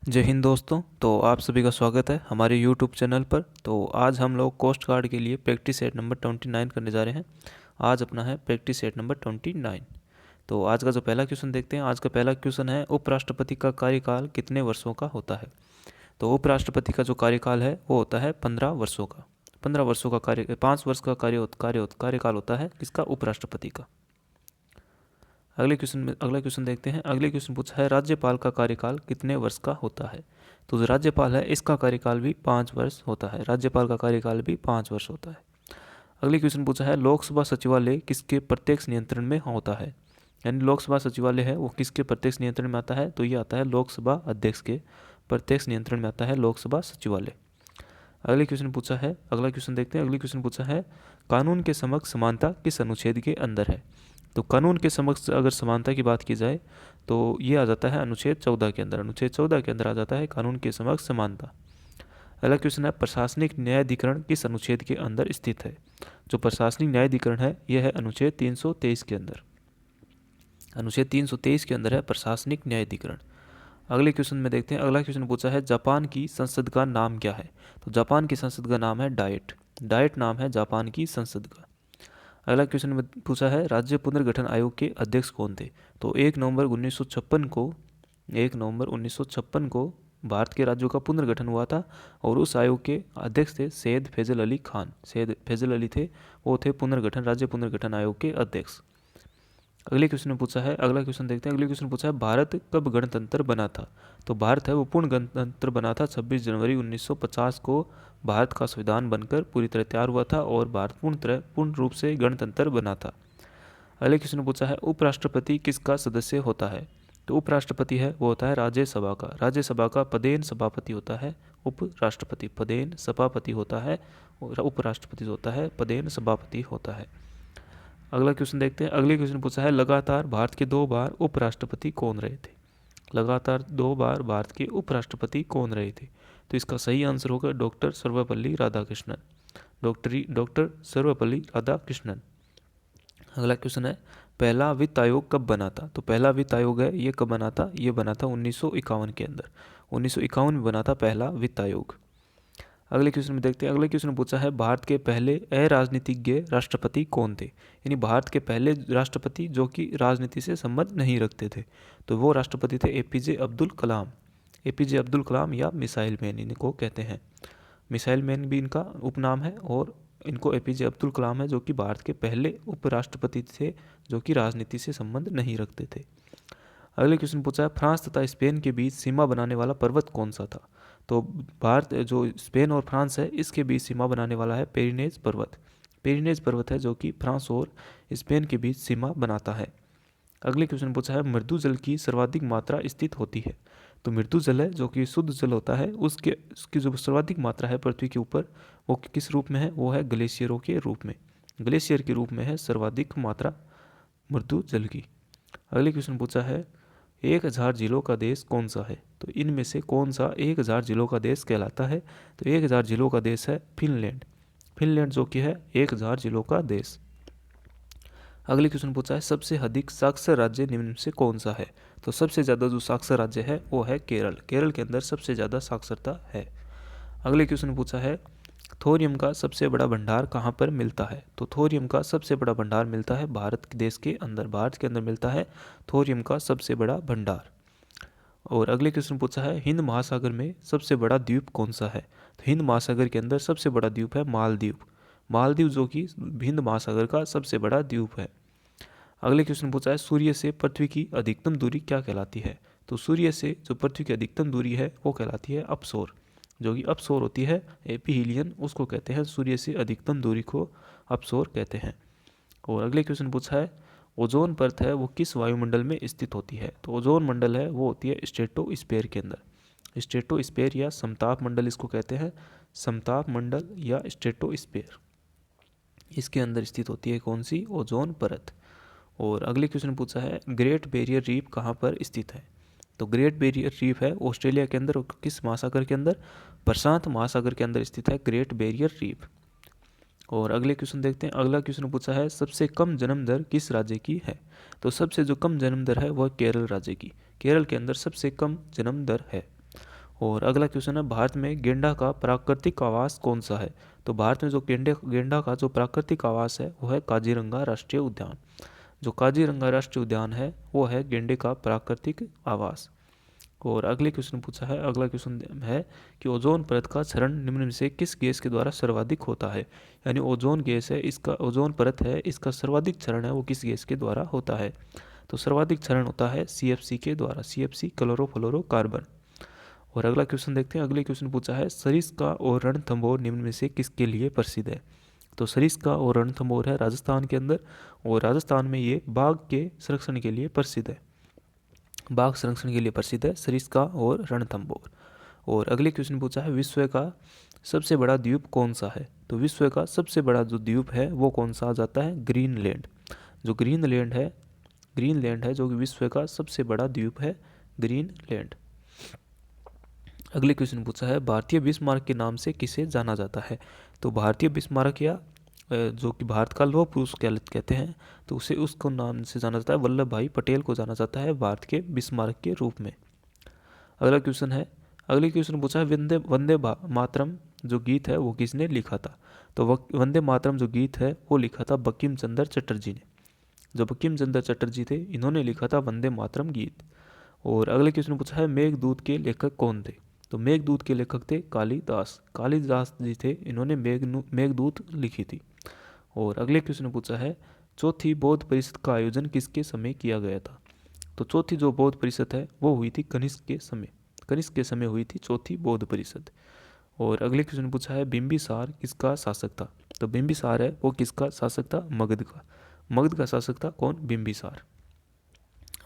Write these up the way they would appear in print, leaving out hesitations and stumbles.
जय हिंद दोस्तों। तो आप सभी का स्वागत है हमारे यूट्यूब चैनल पर। तो आज हम लोग कोस्ट गार्ड के लिए प्रैक्टिस सेट नंबर 29 करने जा रहे हैं। आज अपना है प्रैक्टिस सेट नंबर 29। तो आज का जो पहला क्वेश्चन देखते हैं। आज का पहला क्वेश्चन है, उपराष्ट्रपति का कार्यकाल कितने वर्षों का होता है। तो उपराष्ट्रपति का जो कार्यकाल है वो होता है 15 वर्षों का। 15 वर्षों का कार्य 5 वर्ष का कार्यकाल होता है किसका, उपराष्ट्रपति का। अगला क्वेश्चन देखते हैं। अगले क्वेश्चन पूछा है, राज्यपाल का कार्यकाल कितने वर्ष का होता है। तो जो राज्यपाल है इसका कार्यकाल भी 5 वर्ष होता है। राज्यपाल का कार्यकाल भी 5 वर्ष होता है। अगले क्वेश्चन पूछा है, लोकसभा सचिवालय किसके प्रत्यक्ष नियंत्रण में होता है। यानी लोकसभा सचिवालय है वो किसके प्रत्यक्ष नियंत्रण में आता है। तो ये आता है लोकसभा अध्यक्ष के प्रत्यक्ष नियंत्रण में आता है लोकसभा सचिवालय। अगले क्वेश्चन पूछा है, अगला क्वेश्चन देखते हैं। अगले क्वेश्चन पूछा है, कानून के समक्ष समानता किस अनुच्छेद के अंदर है। तो कानून के समक्ष अगर समानता की बात की जाए तो ये आ जाता है अनुच्छेद 14 के अंदर। अनुच्छेद 14 के अंदर आ जाता है कानून के समक्ष समानता। अगला क्वेश्चन है, प्रशासनिक न्यायाधिकरण किस अनुच्छेद के अंदर स्थित है। जो प्रशासनिक न्यायाधिकरण है यह है अनुच्छेद 323 के अंदर। अनुच्छेद 323 के अंदर है प्रशासनिक न्यायाधिकरण। अगले क्वेश्चन में देखते हैं। अगला क्वेश्चन पूछा है, जापान की संसद का नाम क्या है। तो जापान की संसद का नाम है डाइट। डाइट नाम है जापान की संसद का। अगला क्वेश्चन में पूछा है, राज्य पुनर्गठन आयोग के अध्यक्ष कौन थे। तो 1 नवंबर 1956 को भारत के राज्यों का पुनर्गठन हुआ था और उस आयोग के अध्यक्ष थे सैयद फैजल अली खान। सैयद फैजल अली थे, वो थे राज्य पुनर्गठन आयोग के अध्यक्ष। अगले क्वेश्चन में पूछा है, अगला क्वेश्चन देखते हैं। अगले क्वेश्चन पूछा है, भारत कब गणतंत्र बना था। तो भारत है वो पूर्ण गणतंत्र बना था 26 जनवरी 1950 को। भारत का संविधान बनकर पूरी तरह तैयार हुआ था और भारत पूर्ण रूप से गणतंत्र बना था। अगले क्वेश्चन में पूछा है, उपराष्ट्रपति किसका सदस्य होता है। तो उपराष्ट्रपति है वो होता है राज्यसभा का। राज्यसभा का पदेन सभापति होता है उपराष्ट्रपति। पदेन सभापति होता है और उपराष्ट्रपति होता है पदेन सभापति होता है। अगला क्वेश्चन देखते हैं। अगले क्वेश्चन पूछा है, लगातार भारत के 2 बार उपराष्ट्रपति कौन रहे थे। लगातार 2 बार भारत के उपराष्ट्रपति कौन रहे थे। तो इसका सही आंसर होगा डॉक्टर सर्वपल्ली राधाकृष्णन। डॉक्टर सर्वपल्ली राधाकृष्णन। अगला क्वेश्चन है, पहला वित्त आयोग कब बना था। तो पहला वित्त आयोग है ये कब बना था, ये बना था 1951 के अंदर। 1951 में बना था पहला वित्त आयोग। अगले क्वेश्चन में देखते हैं। अगले क्वेश्चन में पूछा है, भारत के पहले अराजनीतिज्ञ राष्ट्रपति कौन थे। यानी भारत के पहले राष्ट्रपति जो कि राजनीति से संबंध नहीं रखते थे, तो वो राष्ट्रपति थे एपीजे अब्दुल कलाम। एपीजे अब्दुल कलाम या मिसाइल मैन इनको कहते हैं। मिसाइल मैन भी इनका उपनाम है और इनको एपीजे अब्दुल कलाम है जो कि भारत के पहले उपराष्ट्रपति थे जो कि राजनीति से संबंध नहीं रखते थे। अगले क्वेश्चन पूछा है, फ्रांस तथा स्पेन के बीच सीमा बनाने वाला पर्वत कौन सा था। तो भारत जो स्पेन और फ्रांस है इसके बीच सीमा बनाने वाला है पेरिनेज पर्वत। पेरिनेज पर्वत है जो कि फ्रांस और स्पेन के बीच सीमा बनाता है। अगले क्वेश्चन पूछा है, मृदु जल की सर्वाधिक मात्रा स्थित होती है। तो मृदु जल है जो कि शुद्ध जल होता है, उसकी जो सर्वाधिक मात्रा है पृथ्वी के ऊपर वो किस रूप में है, वो है ग्लेशियरों के रूप में। ग्लेशियर के रूप में है सर्वाधिक मात्रा मृदु जल की। अगले क्वेश्चन पूछा है, 1000 जिलों का देश कौन सा है। तो इनमें से कौन सा 1000 जिलों का देश कहलाता है। तो 1000 जिलों का देश है फिनलैंड। फिनलैंड जो कि है 1000 जिलों का देश। अगले क्वेश्चन पूछा है, सबसे अधिक साक्षर राज्य निम्न में से कौन सा है। तो सबसे ज़्यादा जो साक्षर राज्य है वो है केरल। केरल के अंदर सबसे ज़्यादा साक्षरता है। अगले क्वेश्चन पूछा है, थोरियम का सबसे बड़ा भंडार कहाँ पर मिलता है। तो थोरियम का सबसे बड़ा भंडार मिलता है भारत देश के अंदर। भारत के अंदर मिलता है थोरियम का सबसे बड़ा भंडार। और अगले क्वेश्चन पूछा है, हिंद महासागर में सबसे बड़ा द्वीप कौन सा है। तो हिंद महासागर के अंदर सबसे बड़ा द्वीप है मालदीव। मालदीव जो कि हिंद महासागर का सबसे बड़ा द्वीप है। अगले क्वेश्चन पूछा है, सूर्य से पृथ्वी की अधिकतम दूरी क्या कहलाती है। तो सूर्य से जो पृथ्वी की अधिकतम दूरी है वो कहलाती है अपसोर। जो कि अपसोर होती है एपीहीलियन, उसको कहते हैं सूर्य से अधिकतम दूरी को अपसोर कहते हैं। और अगले क्वेश्चन पूछा है, ओजोन परत है वो किस वायुमंडल में स्थित होती है। तो ओजोन मंडल है वो होती है स्ट्रेटोस्फीयर के अंदर। स्ट्रेटोस्फीयर या समताप मंडल इसको कहते हैं। समताप मंडल या स्ट्रेटोस्फीयर, इसके अंदर स्थित होती है कौन सी, ओजोन परत। और अगले क्वेश्चन पूछा है, ग्रेट बैरियर रीफ कहाँ पर स्थित है। तो ग्रेट बैरियर रीफ है ऑस्ट्रेलिया के अंदर। किस महासागर के अंदर, प्रशांत महासागर के अंदर स्थित है ग्रेट बैरियर रीफ। और अगले क्वेश्चन देखते हैं। अगला क्वेश्चन पूछा है, सबसे कम जन्म दर किस राज्य की है। तो सबसे जो कम जन्म दर है वह केरल राज्य की। केरल के अंदर सबसे कम जन्म दर है। और अगला क्वेश्चन है, भारत में गेंडा का प्राकृतिक आवास कौन सा है? तो भारत में जो गेंडा का जो प्राकृतिक आवास है वो है काजीरंगा राष्ट्रीय उद्यान। जो काजीरंगा राष्ट्रीय उद्यान है वो है गेंडे का प्राकृतिक आवास। और अगले क्वेश्चन पूछा है, अगला क्वेश्चन है कि ओजोन परत का क्षरण निम्न में से किस गैस के द्वारा सर्वाधिक होता है? यानी ओजोन गैस है, इसका ओजोन परत है, इसका सर्वाधिक क्षरण है वो किस गैस के द्वारा होता है? तो सर्वाधिक क्षरण होता है CFC के द्वारा, CFC क्लोरोफ्लोरोकार्बन। और अगला क्वेश्चन देखते हैं, अगले क्वेश्चन पूछा है, सरिस्का और रणथंभौर निम्न में से किसके लिए प्रसिद्ध है? तो सरिस्का और रणथंभौर है राजस्थान के अंदर, और राजस्थान में ये बाघ के संरक्षण के लिए प्रसिद्ध है। बाघ संरक्षण के लिए प्रसिद्ध है सरिस्का और रणथंभौर। और अगले क्वेश्चन पूछा है, विश्व का सबसे बड़ा द्वीप कौन सा है? तो विश्व का सबसे बड़ा जो द्वीप है वो कौन सा आ जाता है? ग्रीनलैंड। जो ग्रीनलैंड है जो कि विश्व का सबसे बड़ा द्वीप है, ग्रीनलैंड। अगले क्वेश्चन पूछा है, भारतीय बिस्मार्क के नाम से किसे जाना जाता है? तो भारतीय बिस्मार्क या जो कि भारत का लौह पुरुष कहते हैं, तो उसे उसको नाम से जाना जाता है, वल्लभ भाई पटेल को जाना जाता है भारत के बिस्मार्क के रूप में। अगला क्वेश्चन है, अगले क्वेश्चन पूछा है, वंदे मातरम जो गीत है वो किसने लिखा था? तो वंदे मातरम जो गीत है वो लिखा था बंकिम चंद्र चटर्जी ने। जो बंकिम चंद्र चटर्जी थे इन्होंने लिखा था वंदे मातरम गीत। और अगले क्वेश्चन पूछा है, मेघदूत के लेखक कौन थे? तो मेघदूत के लेखक थे कालिदास जी थे, इन्होंने मेघदूत लिखी थी। और अगले क्वेश्चन पूछा है, चौथी बौद्ध परिषद का आयोजन किसके समय किया गया था? तो चौथी जो बौद्ध परिषद है वो हुई थी कनिष्क के समय हुई थी चौथी बौद्ध परिषद। और अगले क्वेश्चन पूछा है, बिंबिसार किसका शासक था? तो बिंबिसार है वो किसका शासक था? मगध का शासक था कौन? बिंबिसार।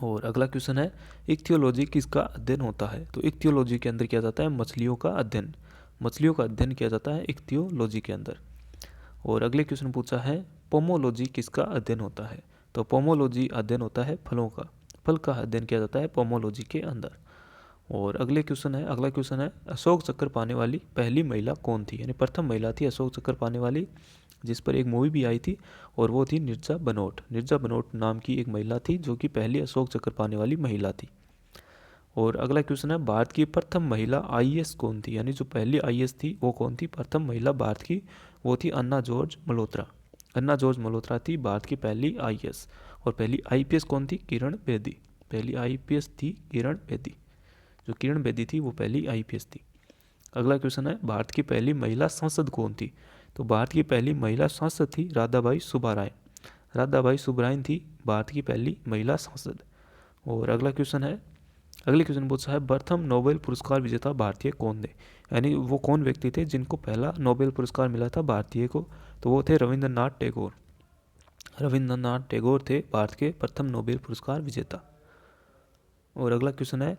और अगला क्वेश्चन है, इक्थियोलॉजी किसका अध्ययन होता है? तो इक्थियोलॉजी के अंदर किया जाता है मछलियों का अध्ययन किया जाता है इक्थियोलॉजी के अंदर। और अगले क्वेश्चन पूछा है, पोमोलॉजी किसका अध्ययन होता है? तो पोमोलॉजी अध्ययन होता है फल का अध्ययन किया जाता है पोमोलॉजी के अंदर। और अगला क्वेश्चन है, अशोक चक्र पाने वाली पहली महिला कौन थी? यानी प्रथम महिला थी अशोक चक्र पाने वाली, जिस पर एक मूवी भी आई थी, और वो थी निर्जा बनोट नाम की एक महिला थी जो कि पहली अशोक चक्र पाने वाली महिला थी। और अगला क्वेश्चन है, भारत की प्रथम महिला IAS कौन थी? यानी जो पहली IAS थी वो कौन थी? प्रथम महिला भारत की वो थी अन्ना जॉर्ज मल्होत्रा थी भारत की पहली IAS। और पहली IPS कौन थी? किरण बेदी। पहली IPS थी किरण बेदी। जो किरण बेदी थी वो पहली IPS थी। अगला क्वेश्चन है, भारत की पहली महिला सांसद कौन थी? तो भारत की पहली महिला सांसद थी राधाबाई सुब्बारायन थी भारत की पहली महिला सांसद। और अगले क्वेश्चन पूछा है, प्रथम नोबेल पुरस्कार विजेता भारतीय कौन थे? यानी वो कौन व्यक्ति थे जिनको पहला नोबेल पुरस्कार मिला था भारतीय को? तो वो थे रविंद्रनाथ टैगोर थे भारत के प्रथम नोबेल पुरस्कार विजेता। और अगला क्वेश्चन है,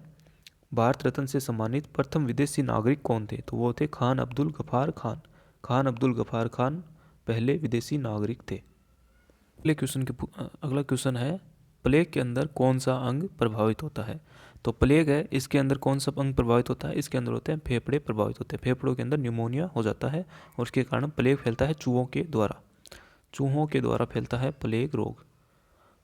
भारत रत्न से सम्मानित प्रथम विदेशी नागरिक कौन थे? तो वो थे खान अब्दुल गफार खान पहले विदेशी नागरिक थे। अगला क्वेश्चन है, प्लेग के अंदर कौन सा अंग प्रभावित होता है? तो प्लेग है, इसके अंदर कौन सा अंग प्रभावित होता है? इसके अंदर होते हैं फेफड़े प्रभावित होते हैं। फेफड़ों के अंदर न्यूमोनिया हो जाता है और उसके कारण प्लेग फैलता है चूहों के द्वारा फैलता है प्लेग रोग।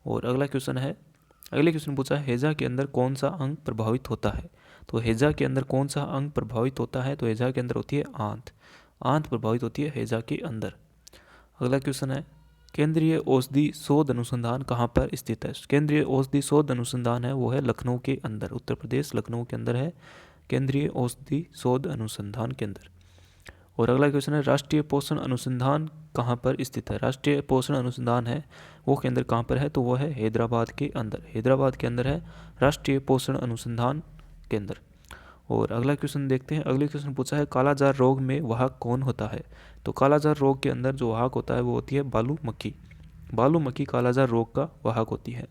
और अगले क्वेश्चन पूछा है, हैजा के अंदर कौन सा अंग प्रभावित होता है? तो हैजा के अंदर कौन सा अंग प्रभावित होता है? तो हैजा के अंदर होती है आंत प्रभावित होती है हैजा के अंदर। अगला क्वेश्चन है, केंद्रीय औषधि शोध अनुसंधान कहाँ पर स्थित है? केंद्रीय औषधि शोध अनुसंधान है वो है लखनऊ के अंदर, उत्तर प्रदेश लखनऊ के अंदर है केंद्रीय औषधि शोध अनुसंधान केंद्र। और अगला क्वेश्चन है, राष्ट्रीय पोषण अनुसंधान कहाँ पर स्थित है? राष्ट्रीय पोषण अनुसंधान है वो केंद्र कहाँ पर है? तो वो है हैदराबाद के अंदर है राष्ट्रीय पोषण अनुसंधान केंद्र। और अगला क्वेश्चन देखते हैं, अगले क्वेश्चन पूछा है, कालाजार रोग में वाहक कौन होता है? तो कालाजार रोग के अंदर जो वाहक होता है वो होती है बालू मक्खी कालाजार रोग का वाहक होती है।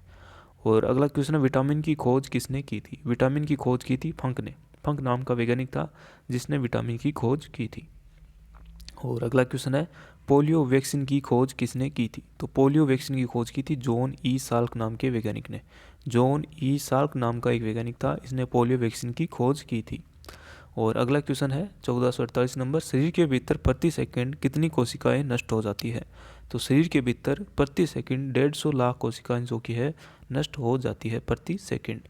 और अगला क्वेश्चन है, विटामिन की खोज किसने की थी? विटामिन की खोज की थी फंक नाम का वैज्ञानिक था जिसने विटामिन की खोज की थी। और अगला क्वेश्चन है, पोलियो वैक्सीन की खोज किसने की थी? तो पोलियो वैक्सीन की खोज की थी जॉन ई साल्क नाम के वैज्ञानिक ने। जॉन ई साल्क नाम का एक वैज्ञानिक था, इसने पोलियो वैक्सीन की खोज की थी। और अगला क्वेश्चन है 1448 नंबर, शरीर के भीतर प्रति सेकंड कितनी कोशिकाएं नष्ट हो जाती है? तो शरीर के भीतर प्रति सेकंड 150 लाख कोशिकाएं जो कि है नष्ट हो जाती है प्रति सेकंड।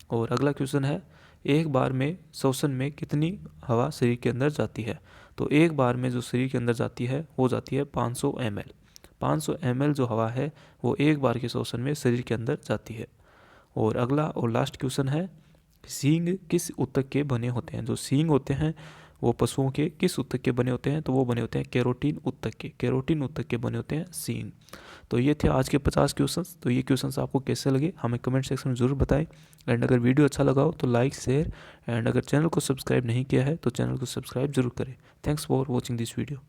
और अगला क्वेश्चन है, एक बार में श्वसन में कितनी हवा शरीर के अंदर जाती है। तो एक बार में जो शरीर के अंदर जाती है वो जाती है 500 ml। 500 ml जो हवा है वो एक बार के श्वसन में शरीर के अंदर जाती है। और अगला और लास्ट क्वेश्चन है, सींग किस ऊतक के बने होते हैं। जो सींग होते हैं वो पशुओं के किस ऊतक के बने होते हैं, तो वो बने होते हैं कैरोटीन ऊतक के। कैरोटीन ऊतक के बने होते हैं सींग। तो ये थे आज के 50 क्वेश्चंस। तो ये क्वेश्चंस आपको कैसे लगे हमें कमेंट सेक्शन में ज़रूर बताएं। एंड अगर वीडियो अच्छा लगा हो तो लाइक शेयर, एंड अगर चैनल को सब्सक्राइब नहीं किया है तो चैनल को सब्सक्राइब जरूर करें। Thanks for watching this video.